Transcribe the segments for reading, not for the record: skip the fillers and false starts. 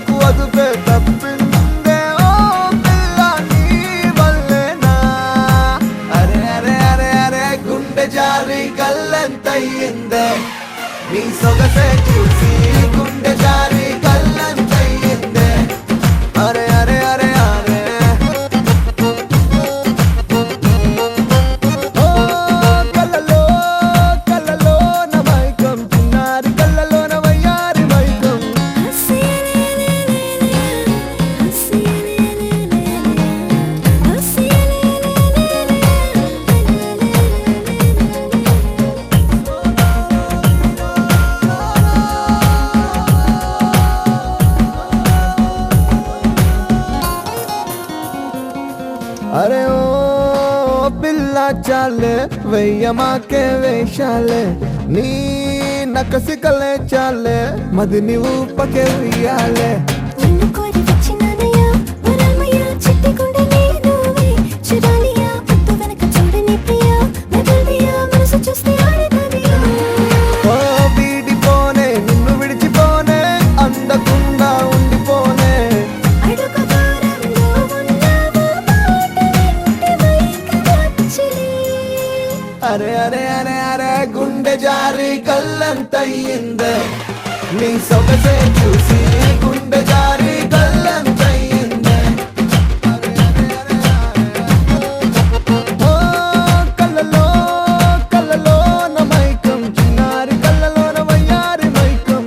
నాకు అదుపే తప్పిందే ఓ పిల్ల నీ వల్లేనా అరే అరే అరే అరే గుండె జారి కళ్ళంతయ్యిందే నీ సొగసే చూసి గుండె జారి కళ్ళంతయ్యిందే అరే అరే అరే అరే ఓ కళ్ళలో కళ్ళలో నా మైకం చిన్నారి కళ్ళలో నా వయ్యారి మైకం అరే ఓ పిల్ల చాలే వెయ్యమాకే వేషాలే నీ నకసికలే చాలే మదిని ఊపకే వెయ్యాలే ఓ వీడిపోనే నిన్ను విడిచిపోనే అందకుండా ఉండిపోనే అరే అరే అరే అరే గుండె జారి కళ్ళంతయ్యిందే నీ సొగసే చూసి గుండె జారి కళ్ళంతయ్యిందే అరే అరే అరే అరే ఓ కళ్ళలో కళ్ళలో నా మైకం చిన్నారి కళ్ళలో నా వయ్యారి మైకం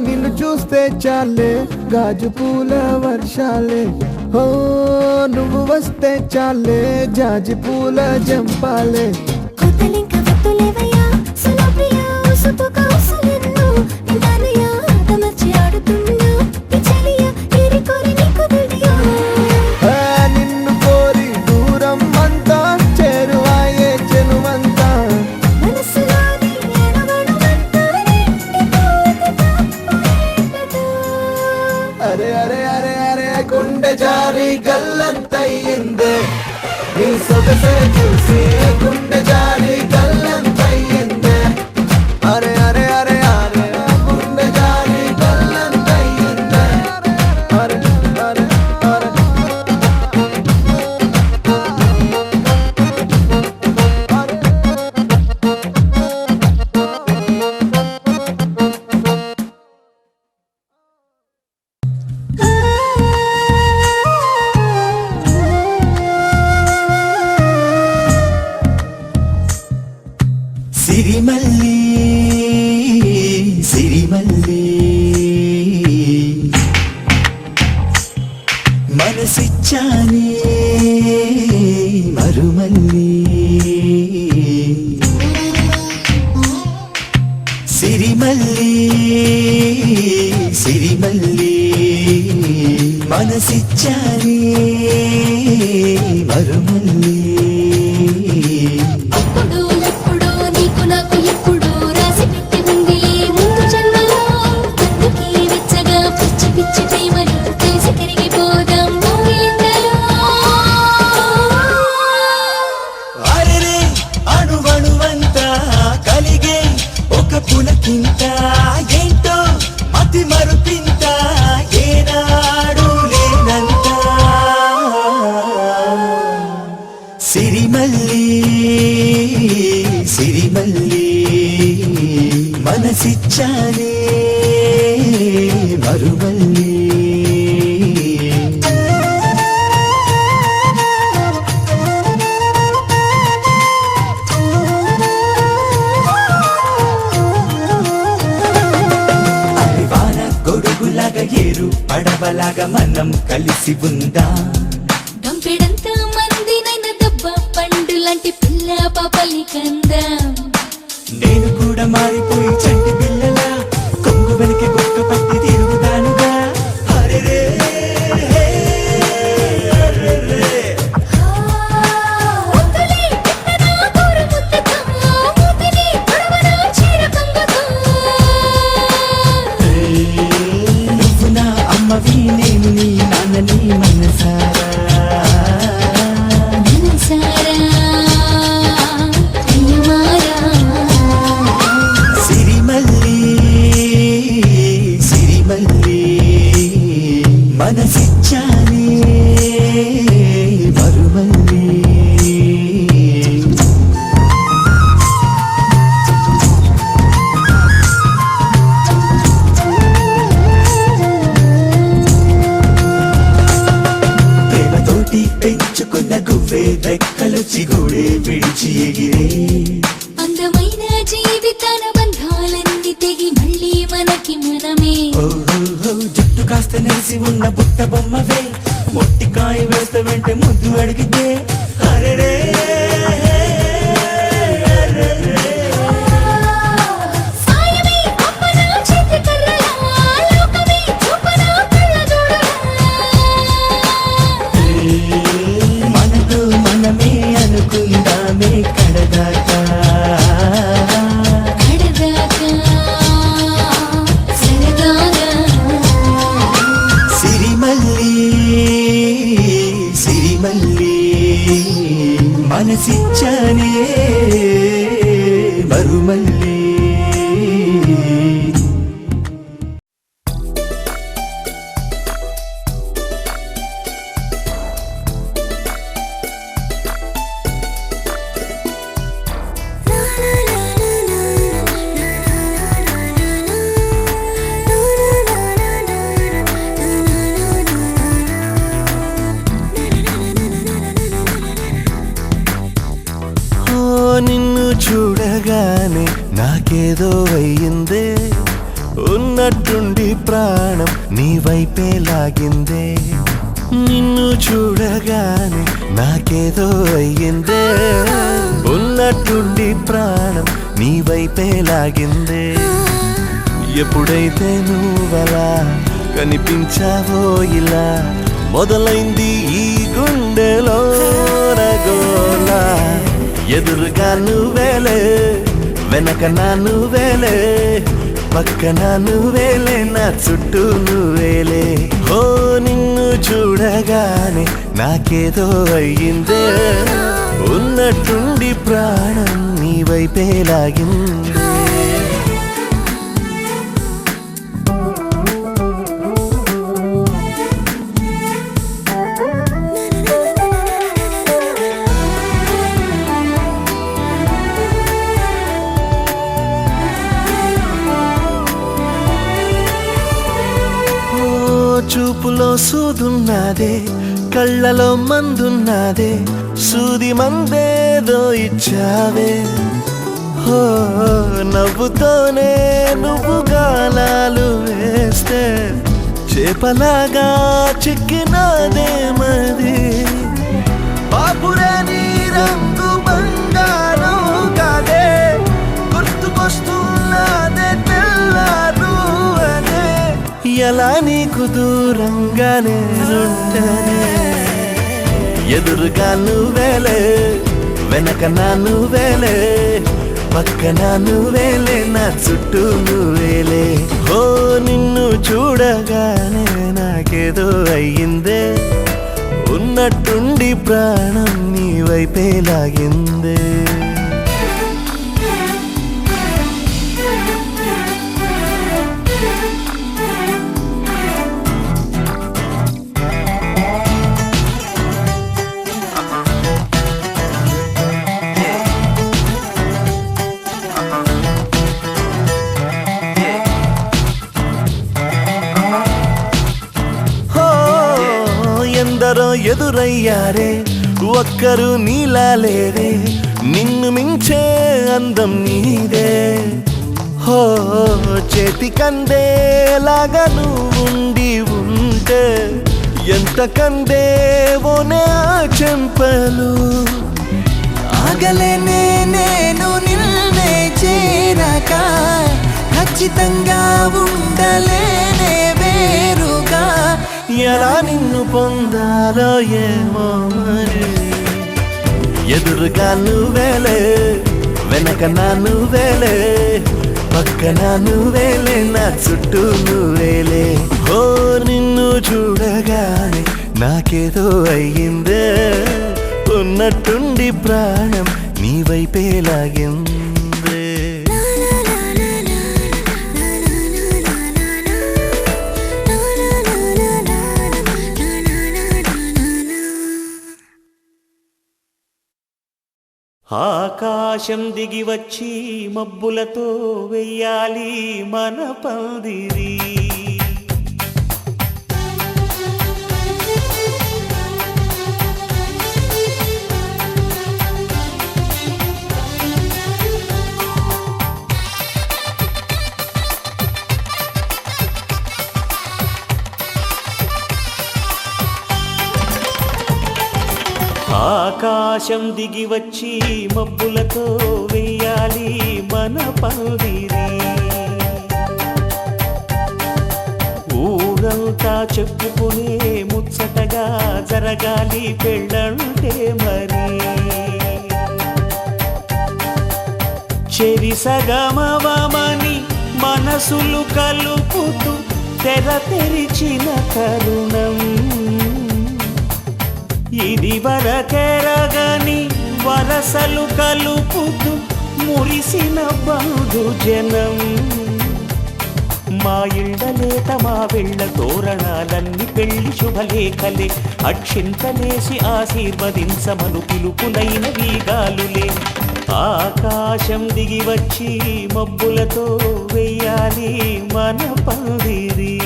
నిన్ను చూస్తే చాలే గాజు పూల వర్షాలే ఓ నువ్వు వస్తే చాలే జాజి పూల జంపాలే నిన్ను కోరి దూరం అంతా చేరువాయే చెనువంతా అరే అరే అరే అరే గుండె జారి గల్లంతయ్యిందే నీ సొగసే చూసి గుండె జారి గల్లంతయ్యిందే అరే అరే అరే అరే గుండె జారి గల్లంతయ్యిందే అరే అరే అరే సిరిమల్లి సిరిమల్లి మనసిచ్చానే మరుమల్లి సిరిమల్లి సిరిమల్లి మనసిచ్చానే మరుమల్లి పులకింత ఏంటో అతి మరుపింత ఏనాడు లేనంత సిరిమల్లి సిరిమల్లి మనసిచ్చానే మరుమల్లి ఏరు పడవలాగా మనం కలిసి ఉందా గంపెడంత మందినైన దెబ్బ పండు లాంటి పిల్ల పాపలి కందా నేను కూడా మారిపోయి చంటి పిల్లలా కొంగు వెనక గుక్క పట్టి తిరుగుతానుగా హరే రే పెంచుకున్న గువ్వే రెక్కలు చిగుడే విడిచి ఎగిరే అందమైన జీవితాన బంధాలన్నీ తెగి మళ్ళీ మనకి మనమే ఓహో జుట్టు కాస్త నెలిసి ఉన్న బుట్ట బొమ్మవే మొట్టికాయ వేస్తే వెంటే ముద్దు అడిగితే అరెరే సాయమే అప్పన చేతి కర్రలా లోకమే చూపన కళ్ళజోడలా మనతో మనమే అనుకుందామే కడదాకా కడదాకా సరదాగా సిరిమల్లి సిరిమల్లి మనసిచ్చానే మరుమల్లి నిన్ను చూడగానే నాకేదో అయ్యిందే ఉన్నట్టుండి ప్రాణం నీ వైపే లాగిందే నిన్ను చూడగానే నాకేదో అయ్యిందే ఉన్నట్టుండి ప్రాణం నీ వైపే లాగిందే ఎప్పుడైతే నువ్వలా కనిపించావో ఇలా మొదలైంది ఈ గుండెలో రగోలా ఎదురుగా నువ్వేలే వెనక నా నువ్వేలే పక్కన నువ్వేలే నా చుట్టూ నువ్వేలే ఓ నిన్ను చూడగానే నాకేదో అయ్యిందే ఉన్నట్టుండి ప్రాణం నీ వైపే లాగిందే చూపులో సూదున్నదే కళ్ళలో మందున్నదే సూది మందేదో ఇచ్చావే హో నవ్వుతోనే నువ్వు గాలాలు వేస్తే చేపలాగా చిక్కినాదే మది బాపురే నీ రంగు బంగారం కాదే గుర్తుకొస్తున్నదే తెల్లారు అనే ఎలా నీకు దూరంగానే ఉండనే ఎదురుగా నువ్వేలే వెనక నా నువ్వేలే పక్కన నువ్వేలే నా చుట్టూ నువ్వేలే ఓ నిన్ను చూడగానే నాకేదో అయ్యిందే ఉన్నట్టుండి ప్రాణం నీ వైపే లాగిందే ఎందరో ఎదురయ్యారే ఒక్కరు నీలా లేరే నిన్ను మించే అందం నీదే హో చేతికందేలాగా నువ్వుండి ఉంటే ఎంత కందేవోనే ఆ చెంపలు ఆగలేనే నేను నిన్నే చేరాక ఖచ్చితంగా ఉండలేనే వేరుగా ఎలా నిన్ను పొందాలో ఏమో మరి ఎదురుగా నువ్వేలే వెనక నా నువ్వేలే పక్కన నువ్వేలే నా చుట్టూ నువ్వేలే ఓ నిన్ను చూడగానే నాకేదో అయ్యిందే ఉన్నట్టుండి ప్రాణం నీ వైపే లాగిందే ఆకాశం దిగి వచ్చి మబ్బులతో వెయ్యాలి మన పందిరి ఆకాశం దిగి వచ్చి మబ్బులతో వెయ్యాలి మన పందిరి. ఊరంతా చెప్పుకునే ముచ్చటగా జరగాలి పెళ్ళంటే మరి. చెరిసగమవమని మనసులు కలుపుతూ తెర తెరిచిన తరుణం. ఇది వరకెరగని వరసలు కలుపుతూ మురిసిన బంధుజనం. మా ఇళ్ళలేత మా వెళ్ళ తోరణాలన్నీ పెళ్లి శుభలేఖలే. అక్షింతలేసి ఆశీర్వదించమను పిలుపులైన వీగాలులే. ఆకాశం దిగి వచ్చి మబ్బులతో వెయ్యాలి మన పందిరి.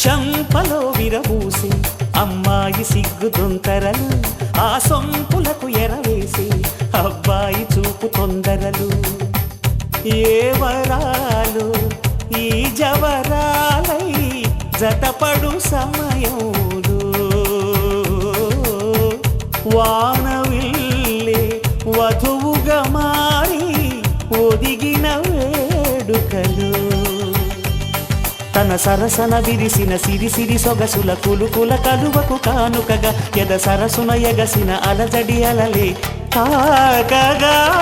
చంపలో విరబూసి అమ్మాయి సిగ్గు దొంతరలు. ఆ సొంపులకు ఎరవేసి అబ్బాయి చూపు తొందరలు. ఏ వరాలు ఈ జవరాలై జతపడు సమయంలో. వానవిల్లే వధువుగా మారి ఒదిగిన వేడుకలు. తన సరసన విరిసిన సిరిసిరి సొగసుల కులుకుల కలువకు కానుకగా ఎద సరసున ఎగసిన అలజడి అలలే తాకగా.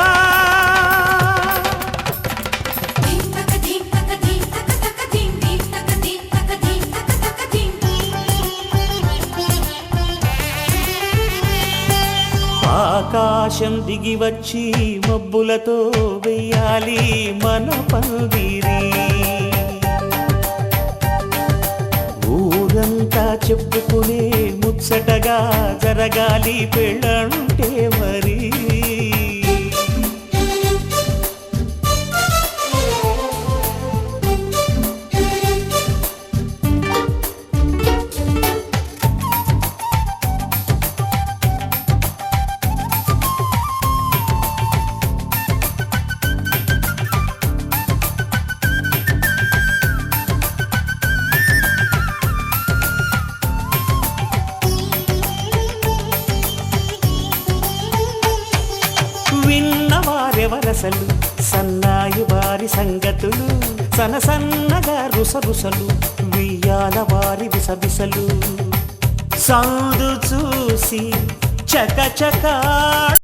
ఆకాశం దిగి వచ్చి మబ్బులతో వెయ్యాలి మన పందిరి. ఊరంతా చెప్పుకునే ముచ్చటగా జరగాలి పెళ్ళంటే మరి. విన్నవారెవరసలు సన్నాయి వారి సంగతులు. సనసన్నగా రుసరుసలు వియ్యాల వారి విసవిసలు. సాధు చూసి చకచకా